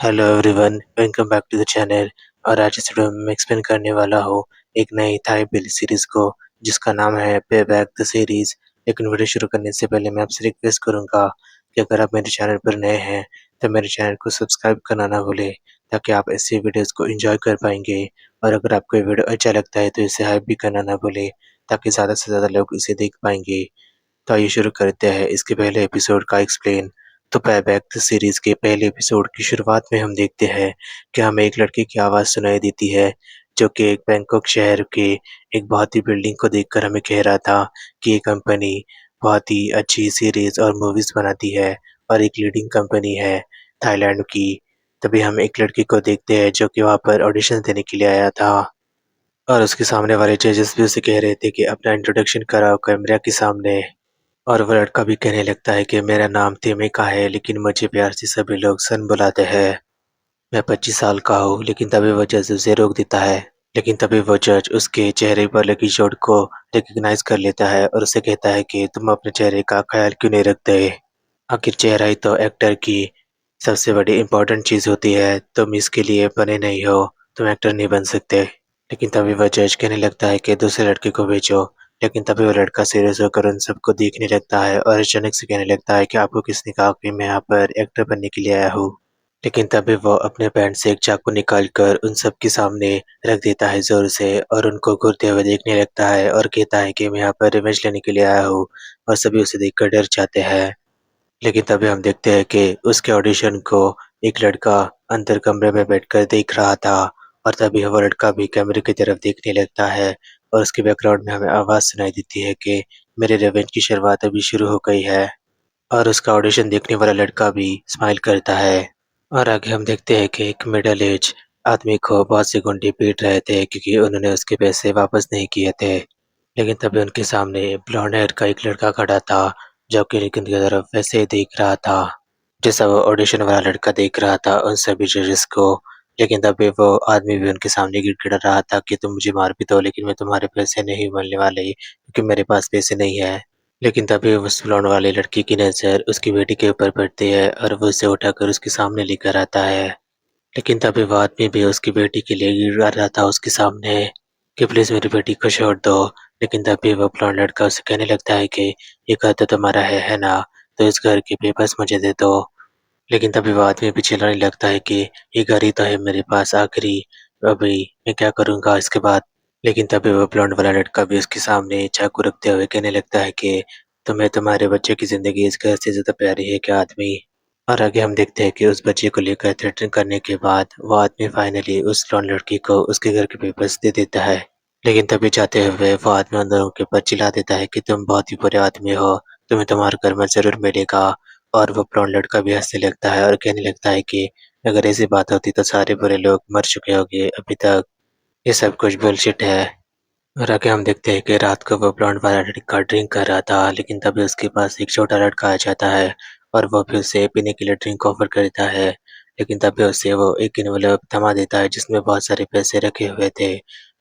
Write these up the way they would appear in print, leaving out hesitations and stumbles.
Hello everyone, welcome back to the channel. और आज इस वीडियो में मैं एक्सप्लेन करने वाला हूँ एक नई थाई बिल सीरीज को, जिसका नाम है पे बैक द सीरीज। लेकिन वीडियो शुरू करने से पहले मैं आपसे रिक्वेस्ट करूंगा कि अगर आप मेरे चैनल पर नए हैं तो मेरे चैनल को सब्सक्राइब करना ना भूलें, ताकि आप ऐसी वीडियोस को एंजॉय कर पाएंगे। और अगर आपको ये वीडियो अच्छा लगता है तो इसे हाइप भी करना ना भूलें, ताकि ज़्यादा से ज़्यादा लोग इसे देख पाएंगे। तो आइए शुरू करते हैं इसके पहले एपिसोड का एक्सप्लेन। तो बैक द सीरीज के पहले एपिसोड की शुरुआत में हम देखते हैं कि हमें एक लड़के की आवाज़ सुनाई देती है, जो कि एक बैंकॉक शहर के एक बहुत ही बिल्डिंग को देखकर हमें कह रहा था कि ये कंपनी बहुत ही अच्छी सीरीज और मूवीज बनाती है और एक लीडिंग कंपनी है थाईलैंड की। तभी हम एक लड़के को देखते हैं जो कि वहाँ पर ऑडिशन देने के लिए आया था, और उसके सामने वाले जजेस भी उसे कह रहे थे कि अपना इंट्रोडक्शन कराओ कैमरा के सामने। और वो लड़का भी कहने लगता है कि मेरा नाम तिमिका है, लेकिन मुझे प्यार से सभी लोग सन बुलाते हैं। मैं 25 साल का हूँ। लेकिन तभी वो जज उसे रोक देता है। लेकिन तभी वो जज उसके चेहरे पर लगी चोट को रिकग्नाइज कर लेता है और उसे कहता है कि तुम अपने चेहरे का ख्याल क्यों नहीं रखते। आखिर चेहरा ही तो एक्टर की सबसे बड़ी इम्पोर्टेंट चीज़ होती है। तुम इसके लिए बने नहीं हो, तुम एक्टर नहीं बन सकते। लेकिन तभी वह जज कहने लगता है कि दूसरे लड़के को भेजो। लेकिन तभी वो लड़का सीरियस होकर उन सबको देखने लगता है और अचानक से कहने लगता है कि आपको किसने कहा कि मैं यहाँ पर एक्टर बनने के लिए आया हूँ। लेकिन तभी वो अपने पैंट से एक चाकू निकाल कर उन सब के सामने रख देता है जोर से, और उनको घूरते हुए देखने लगता है और कहता है कि मैं यहाँ पर रिवेंज लेने के लिए आया हूँ। और सभी उसे देखकर डर जाते हैं। लेकिन तभी हम देखते हैं कि उसके ऑडिशन को एक लड़का अंदर कमरे में बैठकर देख रहा था, और तभी वो लड़का भी कैमरे की तरफ देखने लगता है। और उसके बैकग्राउंड में हमें आवाज़ सुनाई देती है कि मेरे रिवेंज की शुरुआत अभी शुरू हो गई है। और उसका ऑडिशन देखने वाला लड़का भी स्माइल करता है। और आगे हम देखते हैं कि एक मिडल एज आदमी को बहुत से गुंडे पीट रहे थे, क्योंकि उन्होंने उसके पैसे वापस नहीं किए थे। लेकिन तभी उनके सामने ब्लॉन्ड हेयर का एक लड़का खड़ा था, जो कि लेकिन की तरफ वैसे ही देख रहा था जैसा वो ऑडिशन वाला लड़का देख रहा था उन सभी जजेस को। लेकिन तभी वो आदमी भी उनके सामने गिड़गिड़ा रहा था कि तुम मुझे मार भी दो, लेकिन मैं तुम्हारे पैसे नहीं बनने वाले, क्योंकि मेरे पास पैसे नहीं है। लेकिन तभी उस ब्लॉन्ड वाले लड़की की नज़र उसकी बेटी के ऊपर पड़ती है और वो उसे उठाकर उसके सामने लेकर आता है। लेकिन तभी वो आदमी भी उसकी बेटी के लिए गिड़ रहा था उसके सामने कि प्लीज़ मेरी बेटी को छोड़ दो। लेकिन तभी वो ब्लॉन्ड लड़का उसे कहने लगता है कि ये घर तो तुम्हारा है ना? तो इस घर के पेपर्स मुझे दे दो। लेकिन तभी वो आदमी भी चिल्लाने लगता है कि ये घर ही तो है मेरे पास आखिरी, अभी मैं क्या करूँगा इसके बाद। लेकिन तभी वो ब्लॉन्ड वाला लड़का भी उसके सामने चाकू रखते हुए कहने लगता है कि तुम्हें तुम्हारे बच्चे की ज़िंदगी इस घर से ज़्यादा प्यारी है क्या आदमी? और आगे हम देखते हैं कि उस बच्चे को लेकर थ्रेटन करने के बाद वो आदमी फाइनली उस ब्लॉन्ड लड़की को उसके घर के पेपर्स दे देता है। लेकिन तभी जाते हुए वो आदमी अंदर उनके ऊपर चिल्ला देता है कि तुम बहुत ही बुरे आदमी हो, तुम्हें तुम्हारा कर्म ज़रूर मिलेगा। और वो ब्लॉन्ड लड़का भी हंसने लगता है और कहने लगता है कि अगर ऐसी बात होती तो सारे बुरे लोग मर चुके होंगे अभी तक, ये सब कुछ बुलशिट है। और आगे हम देखते हैं कि रात को वो ब्लॉन्ड वाला लड़का ड्रिंक कर रहा था, लेकिन तभी उसके पास एक छोटा लड़का आ जाता है और वो भी उसे पीने के लिए ड्रिंक ऑफर करता है। लेकिन तभी उसे वो एक एनवेलप थमा देता है जिसमें बहुत सारे पैसे रखे हुए थे।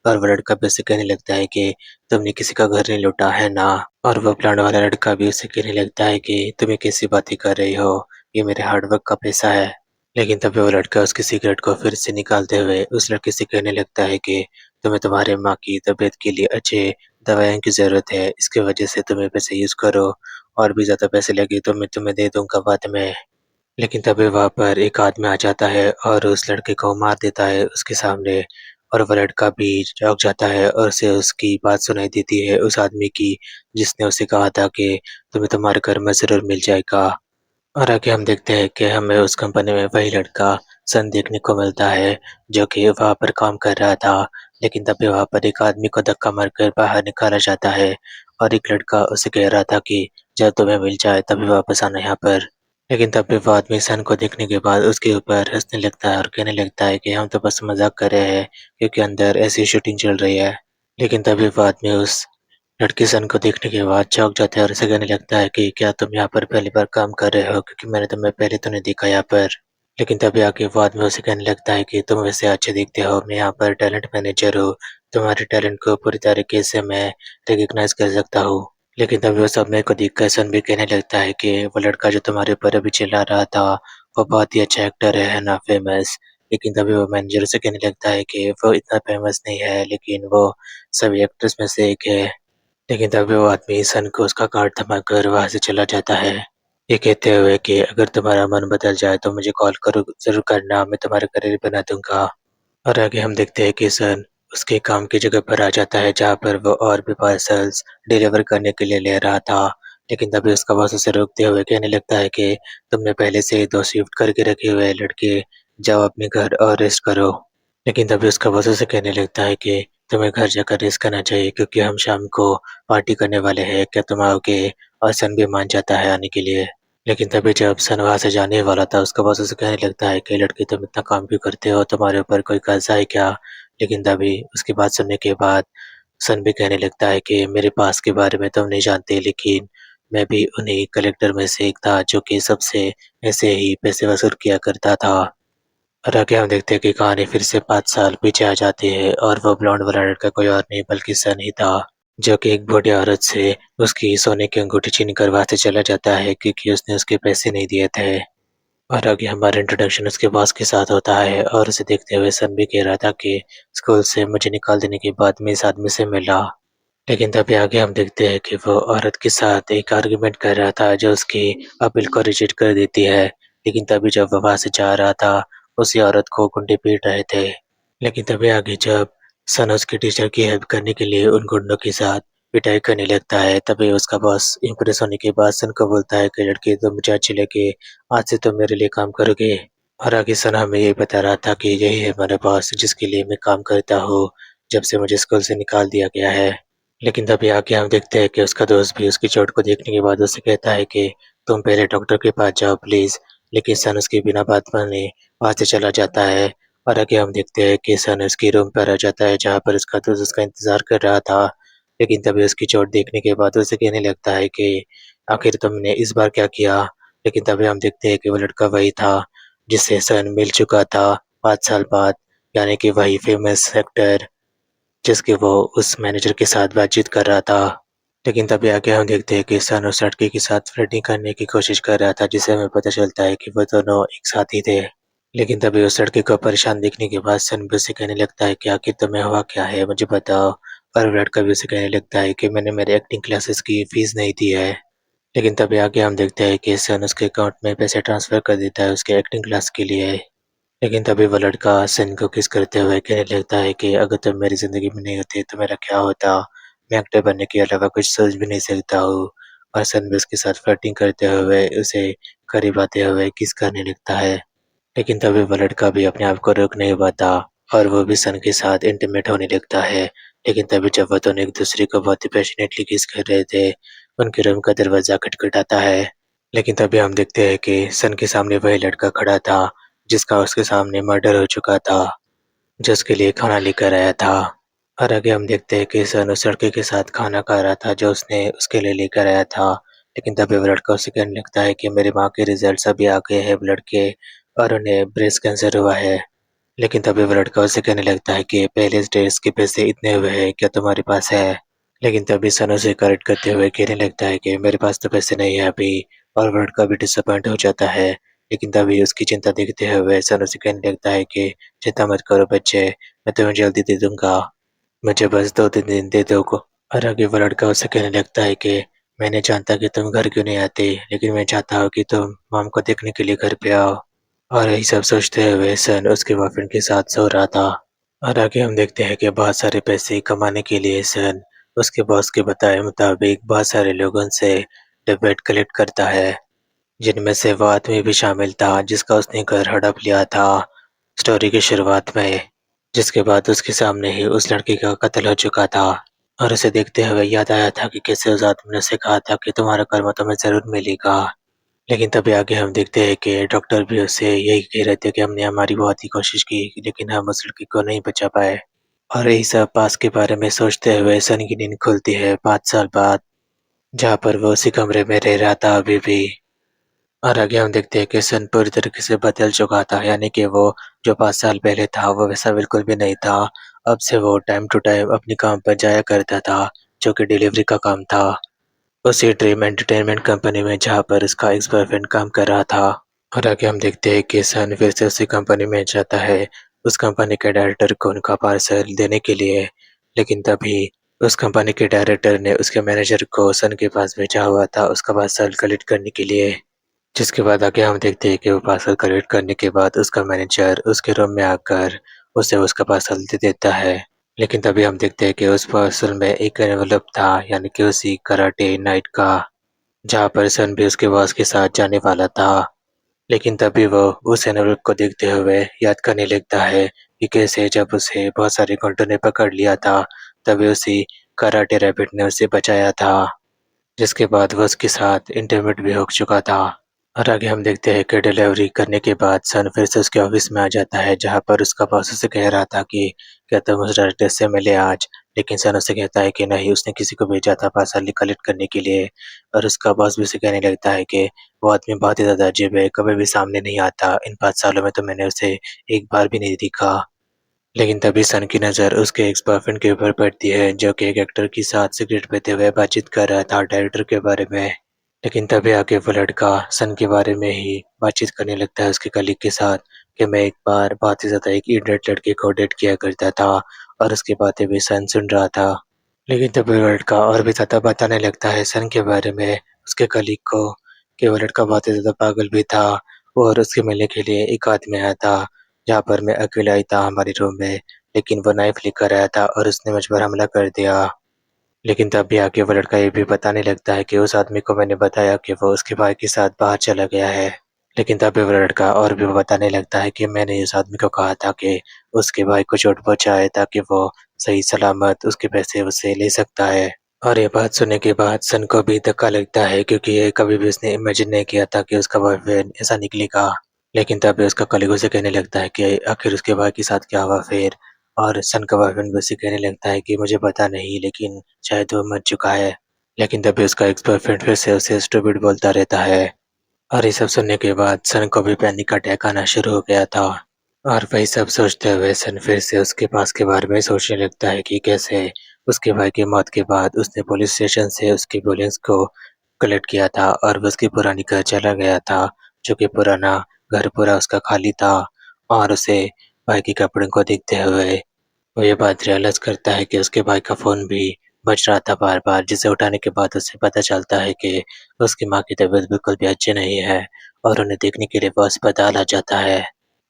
और वो लड़का भी उसे कहने लगता है कि तुमने किसी का घर नहीं लूटा है ना? और वो ब्लॉन्ड वाला लड़का भी उसे कहने लगता है कि तुम्हें कैसी बातें कर रही हो, ये मेरे हार्डवर्क का पैसा है। लेकिन तभी वो लड़का उसकी सिगरेट को फिर से निकालते हुए उस लड़के से कहने लगता है कि तुम्हें तुम्हारे माँ की तबीयत के लिए अच्छे दवाइयों की ज़रूरत है, इसकी वजह से तुम्हें पैसे यूज़ करो, और भी ज़्यादा पैसे लगे तो मैं तुम्हें दे दूँगा बाद में। लेकिन तभी वहाँ पर एक आदमी आ जाता है और उस लड़के को मार देता है उसके सामने। और वो लड़का भी चौंक जाता है और उसे उसकी बात सुनाई देती है उस आदमी की, जिसने उसे कहा था कि तुम्हें तुम्हारे घर में ज़रूर मिल जाएगा। और आगे हम देखते हैं कि हमें उस कंपनी में वही लड़का सन देखने को मिलता है, जो कि वहाँ पर काम कर रहा था। लेकिन तभी वहाँ पर एक आदमी को धक्का मारकर बाहर निकाला जाता है, और एक लड़का उसे कह रहा था कि जब तुम्हें मिल जाए तभी वापस आना यहाँ पर। लेकिन तभी वो आदमी सन को देखने के बाद उसके ऊपर हंसने लगता है और कहने लगता है कि हम तो बस मजाक कर रहे हैं, क्योंकि अंदर ऐसी शूटिंग चल रही है। लेकिन तभी वो आदमी उस लड़की सन को देखने के बाद चौंक जाता है और उसे कहने लगता है कि क्या तुम यहाँ पर पहली बार काम कर रहे हो, क्योंकि मैंने तुम्हें पहले तो नहीं देखा यहाँ पर। लेकिन तभी आके वो आदमी उसे कहने लगता है कि तुम वैसे अच्छे दिखते हो, मैं यहाँ पर टैलेंट मैनेजर हूँ, तुम्हारे टैलेंट को पूरी तरीके से मैं रिकग्नाइज कर सकता हूँ। लेकिन तभी वो सब मेरे को देखकर सन भी कहने लगता है कि वो लड़का जो तुम्हारे ऊपर अभी चिल्ला रहा था वो बहुत ही अच्छा एक्टर है ना फ़ेमस। लेकिन तभी वो मैनेजर उसे कहने लगता है कि वो इतना फ़ेमस नहीं है, लेकिन वो सभी एक्टर्स में से एक है। लेकिन तभी वो आदमी सन को उसका कार्ड थमाकर वहाँ से चला जाता है। ये कहते हुए कि अगर तुम्हारा मन बदल जाए तो मुझे कॉल करो ज़रूर करना, मैं तुम्हारा करियर बना दूँगा। और आगे हम देखते हैं कि सन उसके काम की जगह पर आ जाता है जहाँ पर वो और भी पार्सल्स डिलीवर करने के लिए ले रहा था। लेकिन तभी उसका बॉस उसे रोकते हुए कहने लगता है कि तुमने पहले से ही 2 शिफ्ट करके रखे हुए हैं लड़के, जाओ अपने घर और रेस्ट करो। लेकिन तभी उसका बॉस उसे कहने लगता है कि तुम्हें घर जाकर रेस्ट करना चाहिए क्योंकि हम शाम को पार्टी करने वाले हैं, क्या तुम आओगे? और सन भी मान जाता है आने के लिए। लेकिन तभी जब सन वहाँ से जाने वाला था, उसका बॉस उसे कहने लगता है कि लड़की तुम इतना काम क्यों करते हो? तुम्हारे ऊपर कोई कर्ज़ा है क्या? लेकिन तभी उसकी बात सुनने के बाद सन भी कहने लगता है कि मेरे पास के बारे में तुम नहीं जानते, लेकिन मैं भी उन्हीं कलेक्टर में से एक था जो कि सबसे ऐसे ही पैसे वसूल किया करता था। और आगे हम देखते हैं कि कहानी फिर से 5 साल पीछे आ जाती है और वो ब्लॉन्ड वाला लड़का कोई और नहीं बल्कि सन ही था, जो कि एक बूढ़ी औरत से उसकी सोने की अंगूठी छीन कर वहाँ से चला जाता है क्योंकि उसने उसके पैसे नहीं दिए थे। और आगे हमारा इंट्रोडक्शन उसके बॉस के साथ होता है और उसे देखते हुए सन भी कह रहा था कि स्कूल से मुझे निकाल देने के बाद मैं इस आदमी से मिला। लेकिन तभी आगे हम देखते हैं कि वो औरत के साथ एक आर्गुमेंट कर रहा था जो उसकी अपील को रिजेक्ट कर देती है। लेकिन तभी जब वो वहाँ से जा रहा था, उसी औरत को गुंडे पीट रहे थे। लेकिन तभी आगे जब सन उसके टीचर की हेल्प करने के लिए उन गुंडों के साथ पिटाई करने लगता है, तभी उसका बॉस इम्प्रेस होने के बाद सन को बोलता है कि लड़की तुम मुझे अच्छी लगी, आज से तुम मेरे लिए काम करोगे। और आगे सन हमें ये बता रहा था कि यही है हमारा बॉस जिसके लिए मैं काम करता हूँ, जब से मुझे स्कूल से निकाल दिया गया है। लेकिन तभी आगे हम देखते हैं कि उसका दोस्त भी उसकी चोट को देखने के बाद उससे कहता है कि तुम पहले डॉक्टर के पास जाओ प्लीज़। लेकिन सन उसकी बिना बात माने वहाँ से चला जाता है। और आगे हम देखते हैं कि सन उसके रूम पर आ जाता है जहाँ पर उसका दोस्त उसका इंतज़ार कर रहा था। लेकिन तभी उसकी चोट देखने के बाद उसे कहने लगता है कि आखिर तुमने इस बार क्या किया? लेकिन तभी हम देखते हैं कि वो लड़का वही था जिससे सन मिल चुका था 5 साल बाद, यानी कि वही फ़ेमस एक्टर जिसके वो उस मैनेजर के साथ बातचीत कर रहा था। लेकिन तभी आगे हम देखते हैं कि सन उस लड़के के साथ फ्लर्टिंग करने की कोशिश कर रहा था, जिससे हमें पता चलता है कि वो दोनों एक साथ ही थे। लेकिन तभी उस लड़के को परेशान देखने के बाद सन भी उसे कहने लगता है कि आखिर तुम्हें हुआ क्या है? मुझे बताओ। और वो लड़का भी उसे कहने लगता है कि मैंने मेरे एक्टिंग क्लासेस की फीस नहीं दी है। लेकिन तभी आगे हम देखते हैं कि सन उसके अकाउंट में पैसे ट्रांसफ़र कर देता है उसके एक्टिंग क्लास के लिए। लेकिन तभी वो लड़का सन को किस करते हुए कहने लगता है कि अगर तुम मेरी ज़िंदगी में नहीं होते तो मेरा क्या होता? मैं एक्टर बनने के अलावा कुछ सोच भी नहीं सकता हूँ। और सन भी उसके साथ फ्लर्टिंग करते हुए उसे करीब आते हुए किस करने लगता है। लेकिन तभी वो लड़का भी अपने आप को रोक नहीं पाता और वो भी सन के साथ इंटीमेट होने लगता है। लेकिन तभी जब वो दोनों एक-दूसरे को बहुत ही पैशनेटली किस कर रहे थे, उनके रूम का दरवाज़ा खटखटाता है। लेकिन तभी हम देखते हैं कि सन के सामने वही लड़का खड़ा था, जिसका उसके सामने मर्डर हो चुका था, जो उसके लिए खाना लेकर आया था। और आगे हम देखते हैं कि सन उस लड़के के साथ खाना खा रहा था, जो उसने उसके लिए लेकर आया था। लेकिन तभी वो लड़का उसे कहने लगता है कि मेरी माँ के रिज़ल्ट्स अभी आ गए हैं ब्लड के और उन्हें ब्रेस्ट कैंसर हुआ है। लेकिन तभी वो लड़का उसे कहने लगता है कि पहले टेस्ट के पैसे इतने हुए हैं, क्या तुम्हारे पास है? लेकिन तभी सन उसे करेक्ट करते हुए कहने लगता है कि मेरे पास तो पैसे नहीं है अभी। और वो लड़का भी डिसअपॉइंट हो जाता है। लेकिन तभी उसकी चिंता देखते हुए सन उसे कहने लगता है कि चिंता मत करो बच्चे, मैं तुम्हें जल्दी दे दूँगा। मुझे बस 2-3 दिन दे दो को। और आगे वो लड़का उसे कहने लगता है कि मैं नहीं जानता कि तुम घर क्यों नहीं आते, लेकिन मैं चाहता हूँ कि तुम मॉम को देखने के लिए घर पे आओ। और यही सब सोचते हुए सन उसके बॉयफ्रेंड के साथ सो रहा था। और आगे हम देखते हैं कि बहुत सारे पैसे कमाने के लिए सन उसके बॉस के बताए मुताबिक बहुत सारे लोगों से डेब्ट कलेक्ट करता है, जिनमें से वो आदमी भी शामिल था जिसका उसने घर हड़प लिया था स्टोरी की शुरुआत में, जिसके बाद उसके सामने ही उस लड़की का कत्ल हो चुका था। और उसे देखते हुए याद आया था कि कैसे उस आदमी ने उसे कहा था कि तुम्हारा कर्म तुम्हें ज़रूर मिलेगा। लेकिन तभी आगे हम देखते हैं कि डॉक्टर भी उससे यही कह रहे थे कि हमने हमारी बहुत ही कोशिश की, लेकिन हम उस लड़की को नहीं बचा पाए। और यही सब पास के बारे में सोचते हुए सन की नींद खुलती है 5 साल बाद, जहाँ पर वो उसी कमरे में रह रहा था अभी भी। और आगे हम देखते हैं कि सन पूरी तरीके से बदल चुका था, यानी कि वो जो 5 साल पहले था वो वैसा बिल्कुल भी नहीं था। अब से वो टाइम टू टाइम अपने काम पर जाया करता था, जो कि डिलीवरी का काम था। उसी ड्रीम एंटरटेनमेंट कंपनी में जहाँ पर उसका एक्स बॉयफ्रेंड काम कर रहा था। और आगे हम देखते हैं कि सन फिर से उसी कंपनी में जाता है, उस कंपनी के डायरेक्टर को उनका पार्सल देने के लिए। लेकिन तभी उस कंपनी के डायरेक्टर ने उसके मैनेजर को सन के पास भेजा हुआ था उसका पार्सल कलेक्ट करने के लिए। जिसके बाद आगे हम देखते हैं कि वो पार्सल कलेक्ट करने के बाद उसका मैनेजर उसके रूम में आकर उसे उसका पार्सल दे देता है। लेकिन तभी हम देखते हैं कि उस पार्सल में एक एनवेलप था, यानी कि उसी कराटे नाइट का, जहाँ पर सन भी उसके बॉस के साथ जाने वाला था। लेकिन तभी वो उस एनवेलप को देखते हुए याद करने लगता है कि कैसे जब उसे बहुत सारे गुंडों ने पकड़ लिया था, तभी उसी कराटे रैबिट ने उसे बचाया था, जिसके बाद वो उसके साथ इंटीमेट भी हो चुका था। और आगे हम देखते हैं कि डिलीवरी करने के बाद सन फिर से उसके ऑफिस में आ जाता है, जहाँ पर उसका बॉस उसे कह रहा था कि क्या तुम उस डायरेक्टर से मिले आज। लेकिन सन उसे कहता है कि नहीं, उसने किसी को भेजा था पार्सल कलेक्ट करने के लिए। और उसका बॉस भी उसे कहने लगता है कि वो आदमी बहुत ही ज़्यादा अजीब है, कभी भी सामने नहीं आता, इन 5 सालों में तो मैंने उसे एक बार भी नहीं देखा। लेकिन तभी सन की नज़र उसके एक्स बॉयफ्रेंड के ऊपर पड़ती है, जो कि एक एक्टर के साथ सिगरेट पीते हुए बातचीत कर रहा था डायरेक्टर के बारे में। लेकिन तभी आगे वो लड़का सन के बारे में ही बातचीत करने लगता है उसके कलीग के साथ कि मैं एक बार बहुत ही ज़्यादा एक इडियट लड़के को डेट किया करता था, और उसकी बातें भी सन सुन रहा था। लेकिन तभी वो लड़का और भी ज़्यादा बताने लगता है सन के बारे में उसके कलीग को कि वो लड़का बहुत ही ज़्यादा पागल भी था, और उससे मिलने के लिए एक आदमी आया था, जहाँ पर मैं अकेला ही था हमारे रूम में। लेकिन वो नाइफ लेकर आया था और उसने मुझ पर हमला कर दिया। लेकिन तभी आके वो लड़का ये भी बताने लगता है कि उस आदमी को मैंने बताया कि वो उसके भाई के साथ बाहर चला गया है। लेकिन तभी वो लड़का और भी बताने लगता है कि मैंने उस आदमी को कहा था कि उसके भाई को चोट पहुँचाए, ताकि वो सही सलामत उसके पैसे उससे ले सकता है। और ये बात सुनने के बाद सन को भी धक्का लगता है, क्योंकि ये कभी भी उसने इमेजिन नहीं किया था कि उसका बॉयफ्रेंड ऐसा निकलेगा। लेकिन तभी उसका कलीग उसे कहने लगता है कि आखिर उसके भाई के साथ क्या हुआ फिर। और सन का बॉयफ्रेंड भी उसे कहने लगता है कि मुझे पता नहीं, लेकिन शायद वो मर चुका है। लेकिन तभी उसका एक्स बॉयफ्रेंड फिर से उसे स्टूपिड बोलता रहता है। और ये सब सुनने के बाद सन को भी पैनिक अटैक आना शुरू हो गया था। और वही सब सोचते हुए सन फिर से उसके पास के बारे में सोचने लगता है कि कैसे उसके भाई की मौत के बाद उसने पुलिस स्टेशन से उसकी बोलिंग्स को कलेक्ट किया था, और वो उसकी पुरानी घर चला गया था, जो कि पुराना घर पूरा उसका खाली था। और उसे भाई के कपड़े को देखते हुए वो ये बात रियलाइज़ करता है कि उसके भाई का फ़ोन भी बज रहा था बार-बार, जिसे उठाने के बाद उसे पता चलता है कि उसकी माँ की तबीयत बिल्कुल भी अच्छी नहीं है, और उन्हें देखने के लिए वो अस्पताल आ जाता है।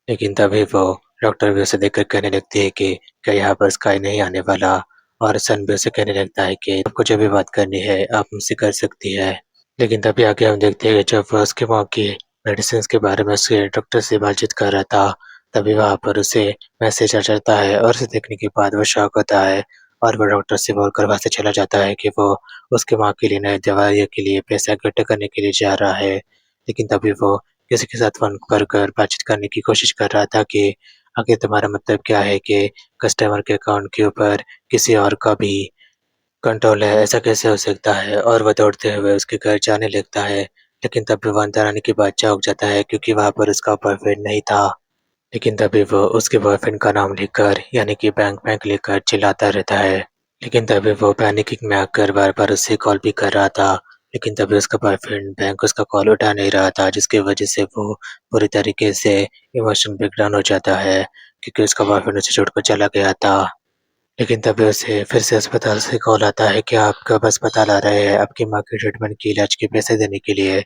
लेकिन तभी वो डॉक्टर भी उसे देखकर कहने लगती है कि क्या यहाँ पर स्काई नहीं आने वाला। और सन भी उसे कहने लगता है कि आपको जो भी बात करनी है आप मुझसे कर सकती है। लेकिन तभी आगे हम देखते हैं कि जब वो उसकी माँ की मेडिसिन के बारे में उसके डॉक्टर से बातचीत कर रहा था, तभी वहाँ पर उसे मैसेज आ जाता है, और उसे देखने के बाद वो शॉक होता है। और वो डॉक्टर से बोलकर वहाँ से चला जाता है कि वो उसकी माँ के लिए नई दवाइयों के लिए पैसा इकट्ठा करने के लिए जा रहा है। लेकिन तभी वो किसी के साथ फ़ोन पर कर बातचीत करने की कोशिश कर रहा था कि आखिर तुम्हारा मतलब क्या है कि कस्टमर के अकाउंट के ऊपर किसी और का भी कंट्रोल है, ऐसा कैसे हो सकता है? और वो दौड़ते हुए उसके घर जाने लगता है। लेकिन तभी वो अंदर आने के बाद चौंक जाता है, क्योंकि वहाँ पर उसका बॉयफ्रेंड नहीं था। लेकिन तभी वो उसके बॉयफ्रेंड का नाम लेकर, यानी कि बैंक बैंक लेकर चिल्लाता रहता है। लेकिन तभी वो पैनिकिंग में आकर बार-बार उससे कॉल भी कर रहा था। लेकिन तभी उसका बॉयफ्रेंड बैंक उसका कॉल उठा नहीं रहा था, जिसकी वजह से वो पूरी तरीके से इमोशनल ब्रेकडाउन हो जाता है, क्योंकि उसका बॉयफ्रेंड उसे छोड़ कर चला गया था। लेकिन तभी उसे फिर से अस्पताल से कॉल आता है कि आप कब अस्पताल आ रहे हैं, आपकी माँ के ट्रीटमेंट के इलाज के पैसे देने के लिए।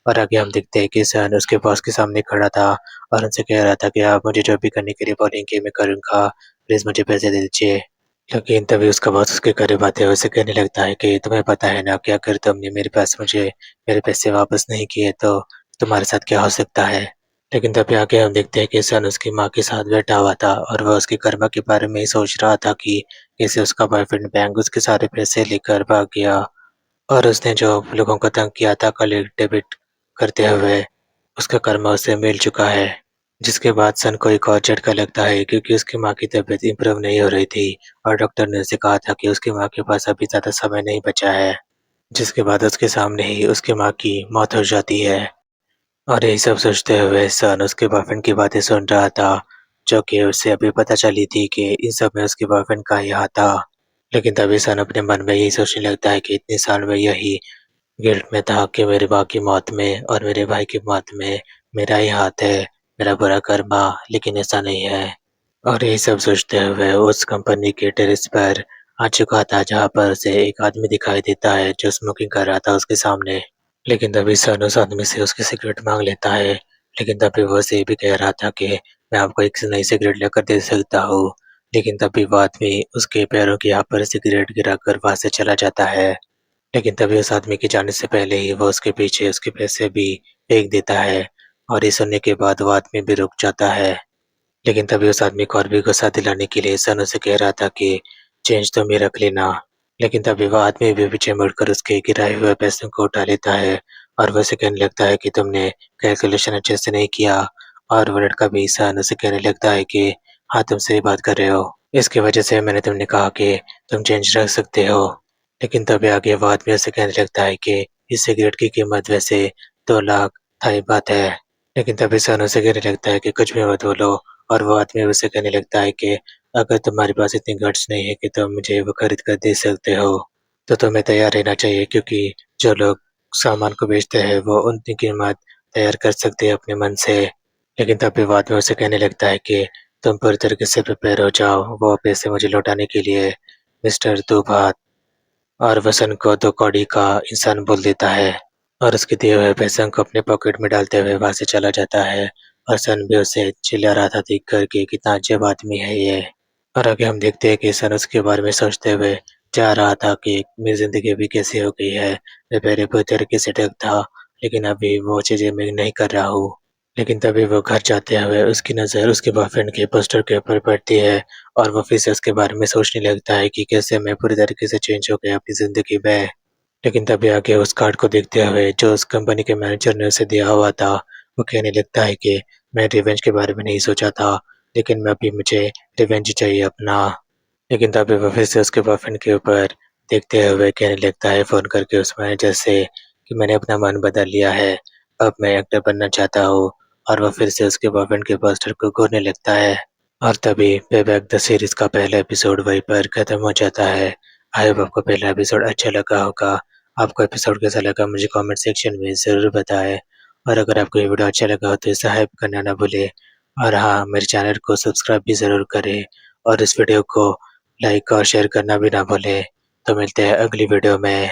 और आगे हम देखते हैं कि सन उसके बॉस के सामने खड़ा था, और उनसे कह रहा था कि आप मुझे जो भी करने के लिए बोलेंगे मैं करूँगा, प्लीज़ मुझे पैसे दे दीजिए। लेकिन तभी उसका बॉस उसके करीब आते हुए उसे कहने लगता है कि तुम्हें पता है ना कि अगर तुमने मेरे पास मुझे मेरे पैसे वापस नहीं किए तो तुम्हारे साथ क्या हो सकता है। लेकिन तभी आगे हम देखते हैं कि सन उसकी माँ के साथ बैठा हुआ था, और वह उसके कर्मा के बारे में ही सोच रहा था कि कैसे उसका बॉयफ्रेंड बैंक उसके सारे पैसे लेकर भाग गया, और उसने जो लोगों को तंग किया था कलेक्ट डेबिट करते हुए, उसका कर्मा उसे मिल चुका है। जिसके बाद सन को एक और झटका लगता है, क्योंकि उसकी माँ की तबीयत इम्प्रूव नहीं हो रही थी, और डॉक्टर ने उसे कहा था कि उसकी माँ के पास अभी ज़्यादा समय नहीं बचा है। जिसके बाद उसके सामने ही उसकी माँ की मौत हो जाती है। और यही सब सोचते हुए सन उसके बॉयफ्रेंड की बातें सुन रहा था, जो कि उसे अभी पता चली थी कि इन सब में उसके बॉयफ्रेंड का ही हाथ था। लेकिन तभी सन अपने मन में यही सोचने लगता है कि इतने साल में यही गिल्ट में था कि मेरी माँ की मौत में और मेरे भाई की मौत में मेरा ही हाथ है, मेरा बुरा कर्मा, लेकिन ऐसा नहीं है। और यही सब सोचते हुए उस कंपनी के टेरेस पर आ चुका था, जहाँ पर उसे एक आदमी दिखाई देता है जो स्मोकिंग कर रहा था उसके सामने। लेकिन तभी सन उस आदमी से उसकी सिगरेट मांग लेता है, लेकिन तभी वो उसे ये भी कह रहा था कि मैं आपको एक नई सिगरेट लेकर दे सकता हूँ। लेकिन तभी वो आदमी उसके पैरों के यहाँ पर सिगरेट गिराकर वहाँ से चला जाता है। लेकिन तभी उस आदमी के जाने से पहले ही वो उसके पीछे उसके पैसे भी फेंक देता है, और ये सुनने के बाद वो आदमी भी रुक जाता है। लेकिन तभी उस आदमी को और भी गुस्सा दिलाने के लिए सन उसे कह रहा था कि चेंज तो भी रख लेना। लेकिन तभी वह आदमी भी पीछे मुड़कर उसके गिराए हुए पैसों को उठा लेता है, और वैसे कहने लगता है कि तुमने कैलकुलेशन अच्छे से नहीं किया। और वो लड़का भी सन उसे कहने लगता है कि हाँ, तुम सही बात कर रहे हो, इसकी वजह से मैंने तुमने कहा कि तुम चेंज रख सकते हो। लेकिन तभी आगे वो आदमी उसे कहने लगता है कि इस सिगरेट की कीमत वैसे 2 लाख थाई बात है। लेकिन तभी सन उसे कहने लगता है कि कुछ भी मत बोलो, और वो आदमी उससे कहने लगता है कि अगर तुम्हारे पास इतनी गट्स नहीं है कि तुम मुझे वो खरीद कर दे सकते हो, तो तुम्हें तैयार रहना चाहिए, क्योंकि जो लोग सामान को बेचते हैं वो उनकी कीमत तैयार कर सकते हैं अपने मन से। लेकिन तभी वो आदमी उसे कहने लगता है कि तुम पूरी तरीके से प्रिपेयर हो जाओ वो पैसे मुझे लौटाने के लिए, मिस्टर दुभात। और वसन को 2 कौड़ी का इंसान बोल देता है, और उसके दिए हुए पैसों को अपने पॉकेट में डालते हुए वहां से चला जाता है। और सन भी उसे चिल्ला रहा था देख कर के कितना अजब आदमी है ये। और आगे हम देखते हैं कि सन उसके बारे में सोचते हुए जा रहा था कि मेरी ज़िंदगी अभी कैसी हो गई है। मैं पहले पूरी तरीके से ठीक था, लेकिन अभी वो चीज़ें मैं नहीं कर रहा हूँ। लेकिन तभी वो घर जाते हुए उसकी नज़र उसके बॉयफ्रेंड के पोस्टर के ऊपर पड़ती है, और वो फिर से उसके बारे में सोचने लगता है कि कैसे मैं पूरी तरीके से चेंज हो गया अपनी ज़िंदगी में। लेकिन तभी आगे उस कार्ड को देखते हुए जो उस कंपनी के मैनेजर ने उसे दिया हुआ था, वो कहने लगता है कि मैं रिवेंज के बारे में नहीं सोचा था, लेकिन मैं अभी मुझे रिवेंज चाहिए अपना। लेकिन तभी वो फिर से उसके बॉयफ्रेंड के ऊपर देखते हुए कहने लगता है फ़ोन करके उस मैनेजर से कि मैंने अपना मन बदल लिया है, अब मैं एक्टर बनना चाहता हूँ। और वो फिर से उसके बॉयफ्रेंड के पोस्टर को घूरने लगता है। और तभी पे बैक द सीरीज़ का पहला एपिसोड वहीं पर खत्म हो जाता है। आई होप आपको पहला एपिसोड अच्छा लगा होगा। आपको एपिसोड कैसा लगा मुझे कमेंट सेक्शन में ज़रूर बताएँ। और अगर आपको ये वीडियो अच्छा लगा हो तो इसे हाइप करना ना भूलें। और हाँ, मेरे चैनल को सब्सक्राइब भी ज़रूर करें, और इस वीडियो को लाइक और शेयर करना भी ना भूलें। तो मिलते हैं अगली वीडियो में।